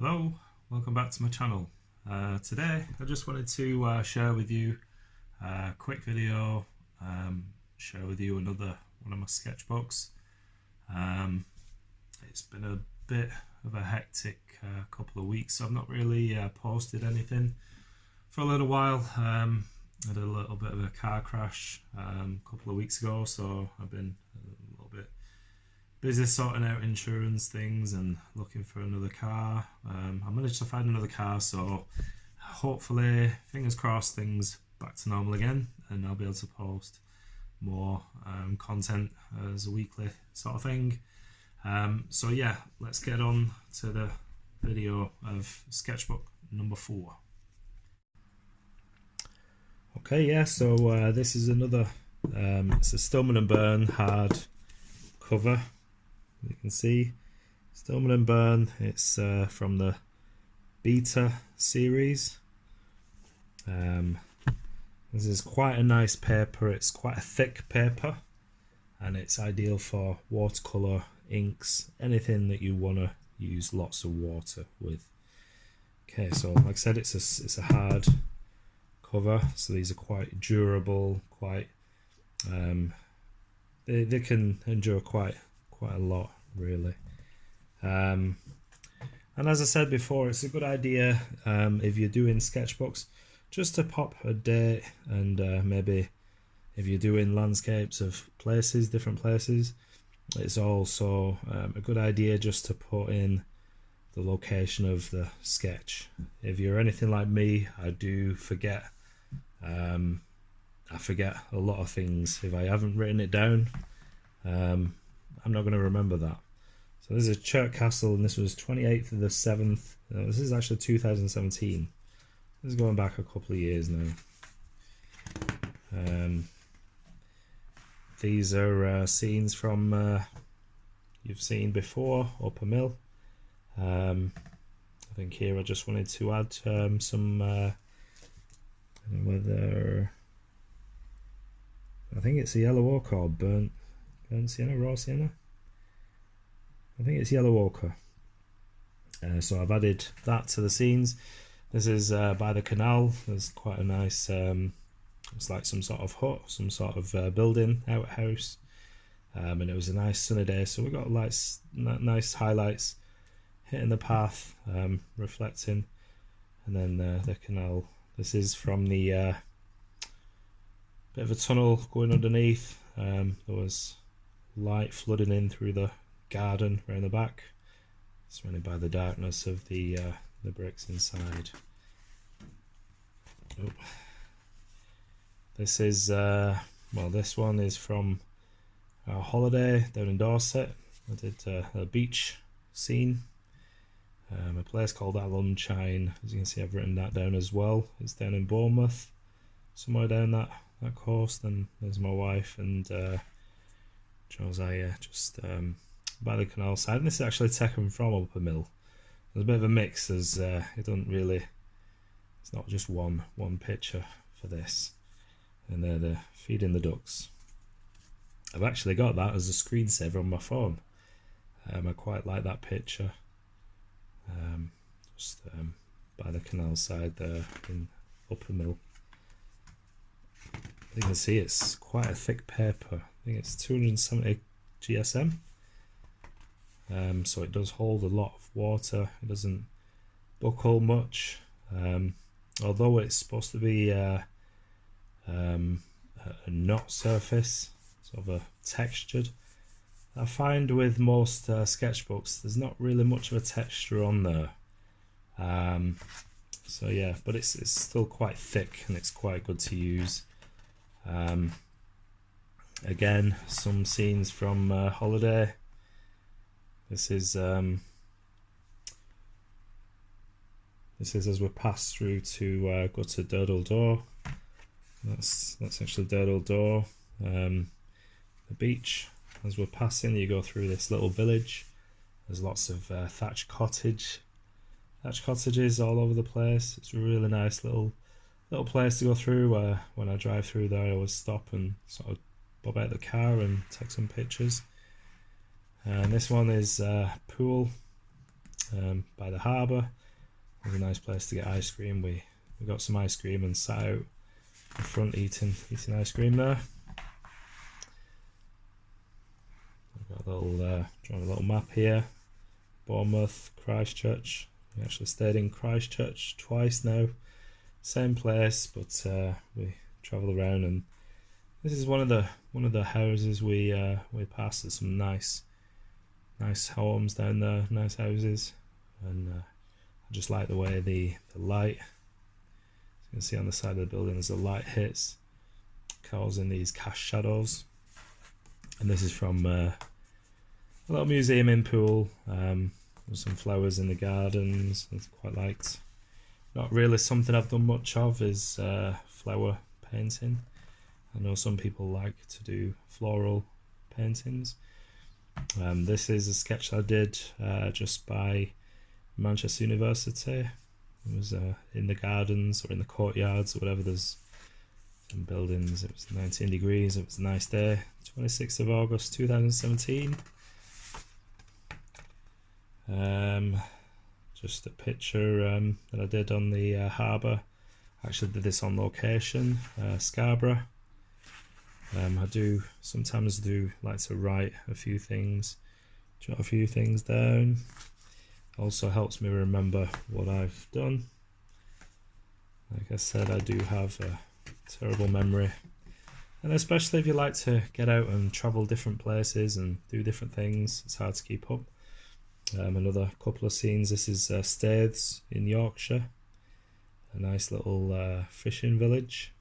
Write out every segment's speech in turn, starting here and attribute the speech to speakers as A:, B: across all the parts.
A: Hello, welcome back to my channel. Today I just wanted to share with you a quick video, share with you another one of my sketchbooks. It's been a bit of a hectic couple of weeks, so I've not really posted anything for a little while. I had a little bit of a car crash a couple of weeks ago, so I've been a little bit busy sorting out insurance things and looking for another car. I managed to find another car, so hopefully, fingers crossed, things back to normal again, and I'll be able to post more content as a weekly sort of thing. So yeah, let's get on to the video of sketchbook number 4. Okay, yeah, so this is another, it's a Stillman & Birn hard cover. You can see Stillman & Birn. It's from the Beta series. This is quite a nice paper. It's quite a thick paper, and it's ideal for watercolor, inks, anything that you want to use lots of water with. Okay, so like I said, it's a hard cover, so these are quite durable. Quite they can endure quite a lot, really. And as I said before, it's a good idea if you're doing sketchbooks just to pop a date, and maybe if you're doing landscapes of places, different places, it's also a good idea just to put in the location of the sketch. If you're anything like me, I do forget. I forget a lot of things. If I haven't written it down, I'm not going to remember that. So this is Church Castle, and this was 28th of the 7th. This is actually 2017. This is going back a couple of years now. These are scenes from you've seen before, Upper Mill. I think here I just wanted to add some. I don't know whether I think it's a yellow ochre or burnt sienna, raw sienna. I think it's yellow ochre. So I've added that to the scenes. This is by the canal. There's quite a nice, it's like some sort of hut, some sort of building, outhouse. And it was a nice sunny day, so we got nice highlights hitting the path, reflecting, and then the canal. This is from the bit of a tunnel going underneath. There was light flooding in through the garden around the back, surrounded by the darkness of the bricks inside. Oh. This is well, this one is from our holiday down in Dorset. I did a beach scene, a place called Alumchine. As you can see, I've written that down as well. It's down in Bournemouth, somewhere down that coast. And there's my wife and Josiah, just by the canal side. And this is actually taken from Upper Mill. There's a bit of a mix, as it doesn't really, it's not just one picture for this. And they're feeding the ducks. I've actually got that as a screensaver on my phone. I quite like that picture. Just by the canal side there in Upper Mill. You can see it's quite a thick paper. I think it's 270 GSM. So it does hold a lot of water. It doesn't buckle much. Although it's supposed to be a knot surface, sort of a textured. I find with most sketchbooks, there's not really much of a texture on there. So yeah, but it's still quite thick and it's quite good to use. Again, some scenes from holiday. This is as we pass through to go to Durdle Door. That's actually Durdle Door. The beach. As we're passing, you go through this little village. There's lots of thatch cottages all over the place. It's a really nice little place to go through. When I drive through there, I always stop and sort of bob out the car and take some pictures. And this one is pool. by the harbour. It was a nice place to get ice cream. We got some ice cream and sat out in front eating ice cream there. I've got a little drawing a little map here. Bournemouth, Christchurch. We actually stayed in Christchurch twice now. Same place, but we travel around, and this is one of the houses we passed. There's some nice homes down there, nice houses, and I just like the way the light, as you can see on the side of the building, as the light hits, causing these cast shadows. And this is from a little museum in Poole. There's some flowers in the gardens. I quite liked. Not really something I've done much of is flower painting. I know some people like to do floral paintings. This is a sketch I did just by Manchester University. It was in the gardens or in the courtyards or whatever. There's some buildings. It was 19 degrees. It was a nice day. 26th of August 2017. Just a picture that I did on the harbour. I actually did this on location, Scarborough. I do sometimes like to write a few things, jot a few things down. Also helps me remember what I've done. Like I said, I do have a terrible memory, and especially if you like to get out and travel different places and do different things, it's hard to keep up. Another couple of scenes. This is Staithes in Yorkshire, a nice little fishing village.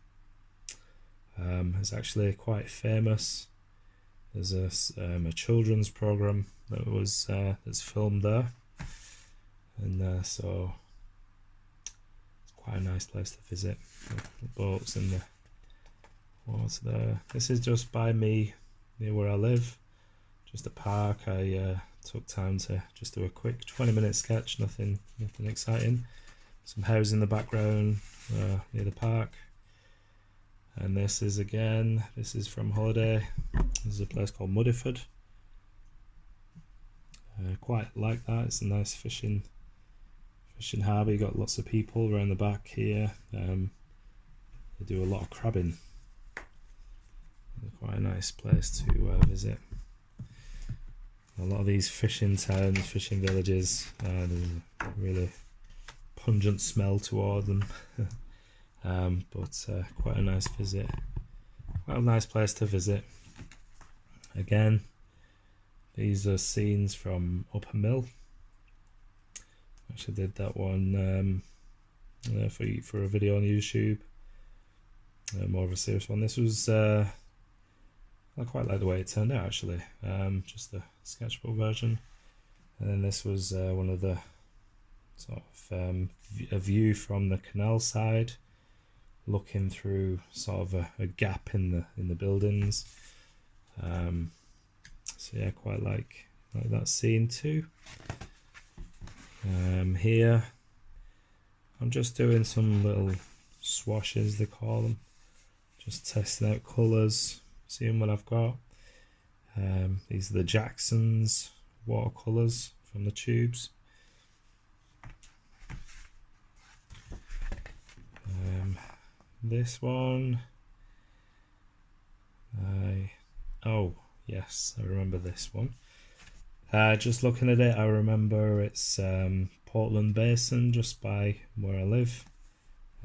A: It's actually quite famous. There's a children's program that was that's filmed there, and so it's quite a nice place to visit. The boats and the water there. This is just by me, near where I live. Just a park. I took time to just do a quick 20-minute sketch. Nothing exciting. Some houses in the background near the park. And this is from holiday. This is a place called Muddyford. Quite like that. It's a nice fishing harbour. You got lots of people around the back here. They do a lot of crabbing. Quite a nice place to visit. A lot of these fishing towns, fishing villages, there's a really pungent smell toward them. But quite a nice visit. Quite a nice place to visit. Again, these are scenes from Upper Mill. Actually did that one for a video on YouTube. More of a serious one. This was I quite like the way it turned out, actually. Just the sketchbook version. And then this was one of the sort of a view from the canal side, looking through sort of a gap in the buildings. So yeah, quite like that scene too. Here I'm just doing some little swashes, they call them, just testing out colours, seeing what I've got. These are the Jackson's watercolours from the tubes. This one, oh yes, I remember this one. Just looking at it, I remember it's Portland Basin, just by where I live.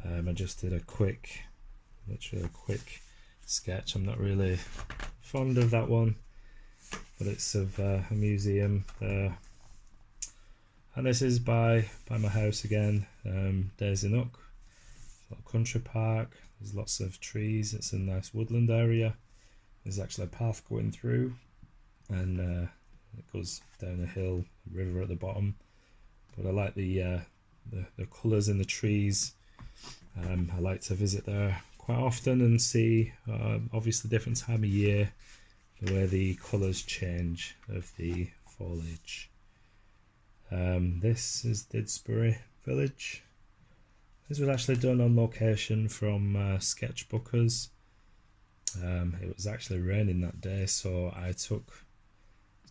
A: I just did literally a quick sketch. I'm not really fond of that one, but it's of a museum there. And this is by my house again, Daisy Nook. Little country park. There's lots of trees. It's a nice woodland area. There's actually a path going through, and it goes down a hill, a river at the bottom. But I like the colours in the trees. I like to visit there quite often and see, obviously, different time of year, the way the colours change of the foliage. This is Didsbury Village. This was actually done on location from Sketchbookers. It was actually raining that day, so I took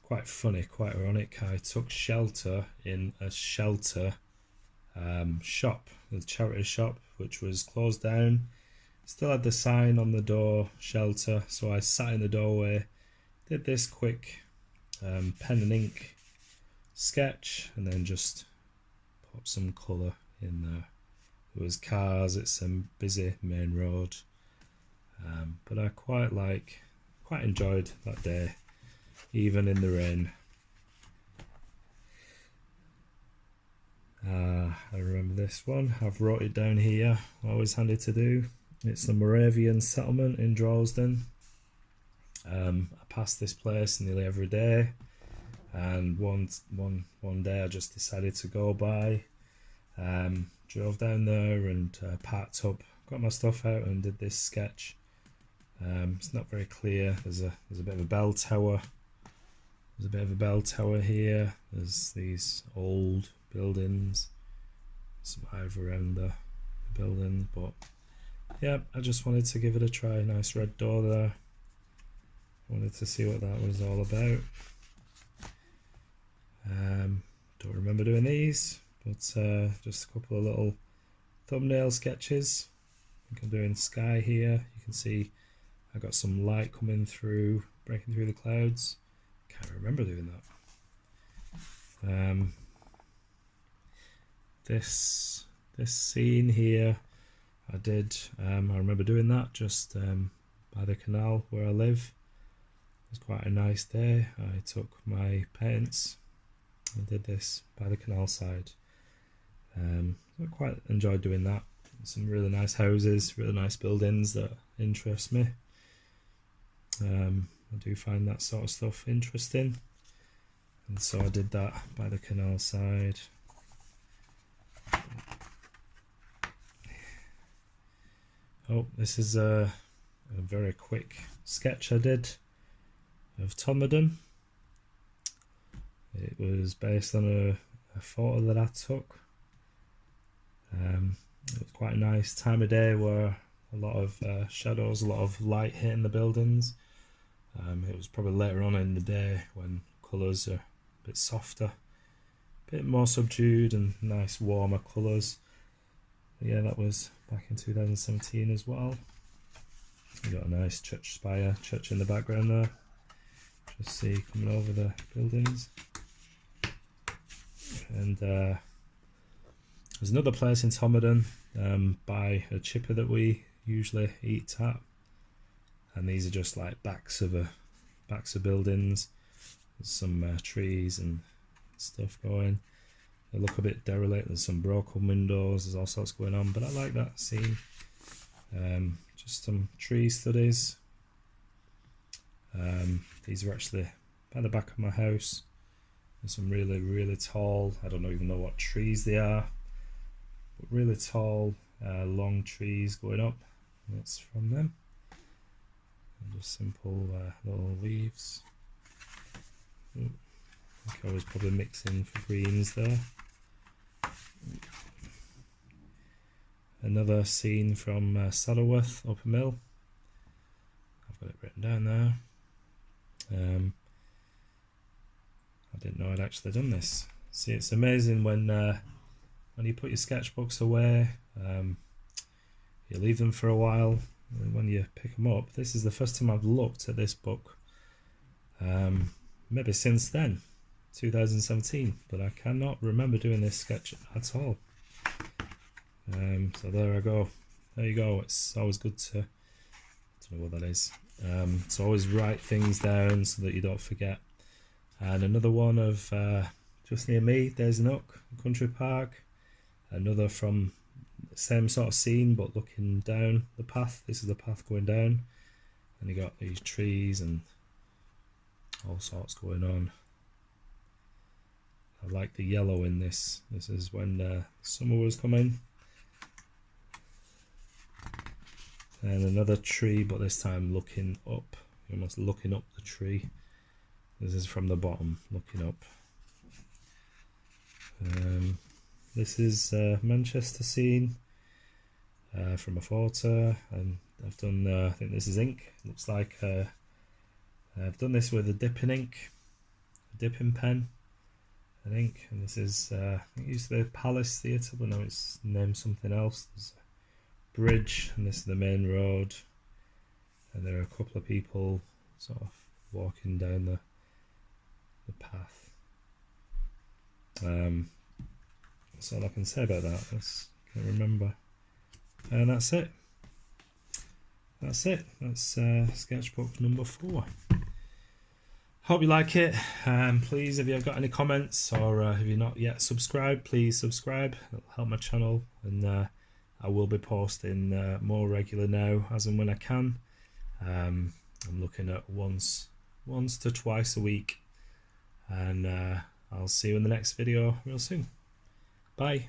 A: quite funny, quite ironic. I took shelter in a shelter shop, a charity shop, which was closed down. Still had the sign on the door, shelter, so I sat in the doorway, did this quick pen and ink sketch, and then just put some colour in there. There was cars, it's a busy main road, but I quite enjoyed that day, even in the rain. I remember this one, I've wrote it down here, always handy to do. It's the Moravian Settlement in Droylsden. I pass this place nearly every day, and one day I just decided to go by. Drove down there and parked up, got my stuff out and did this sketch. It's not very clear. There's a bit of a bell tower. There's a bit of a bell tower here. There's these old buildings, some ivy around the building, but yeah, I just wanted to give it a try. Nice red door there. Wanted to see what that was all about. Don't remember doing these, but just a couple of little thumbnail sketches. I think I'm doing sky here. You can see I got some light coming through, breaking through the clouds. Can't remember doing that. This scene here, I did. I remember doing that just by the canal where I live. It was quite a nice day. I took my paints and did this by the canal side. I quite enjoyed doing that. Some really nice houses, really nice buildings that interest me. I do find that sort of stuff interesting, and so I did that by the canal side. Oh, this is a very quick sketch I did of Tombol. It was based on a photo that I took. It was quite a nice time of day where a lot of shadows, a lot of light hitting the buildings. It was probably later on in the day when colours are a bit softer, a bit more subdued and nice warmer colours. But yeah, that was back in 2017 as well. You got a nice church spire, church in the background there. Just see coming over the buildings. And there's another place in Tombol by a chipper that we usually eat at, and these are just like backs of buildings. There's some trees and stuff going. They look a bit derelict. There's some broken windows. There's all sorts going on, but I like that scene. Just some tree studies. These are actually by the back of my house. There's some really tall, I don't even know what trees they are, but really tall, long trees going up. That's from them. And just simple little leaves. I think I was probably mixing for greens there. Another scene from Saddleworth, Upper Mill. I've got it written down there. I didn't know I'd actually done this. See, it's amazing when you put your sketchbooks away, you leave them for a while, and when you pick them up, this is the first time I've looked at this book, maybe since then, 2017, but I cannot remember doing this sketch at all. So there I go. There you go. It's always good to, I don't know what that is. So always write things down so that you don't forget. And another one of just near me, there's Nook, country park. Another from the same sort of scene but looking down the path. This is the path going down, and you got these trees and all sorts going on. I like the yellow in this. This is when summer was coming. And another tree, but this time looking up. You're almost looking up the tree. This is from the bottom, looking up. This is Manchester scene from a photo, and I've done, I think this is ink. Looks like I've done this with a dipping ink. dipping pen, I think. And this is it used to be Palace Theatre, but now it's named something else. There's a bridge, and this is the main road, and there are a couple of people sort of walking down the path. That's all I can say about that. I can't remember. And that's it. That's sketchbook number 4. Hope you like it. Please, if you've got any comments, or if you're not yet subscribed, please subscribe. It'll help my channel, and I will be posting more regular now, as and when I can. I'm looking at once to twice a week, and I'll see you in the next video real soon. Bye.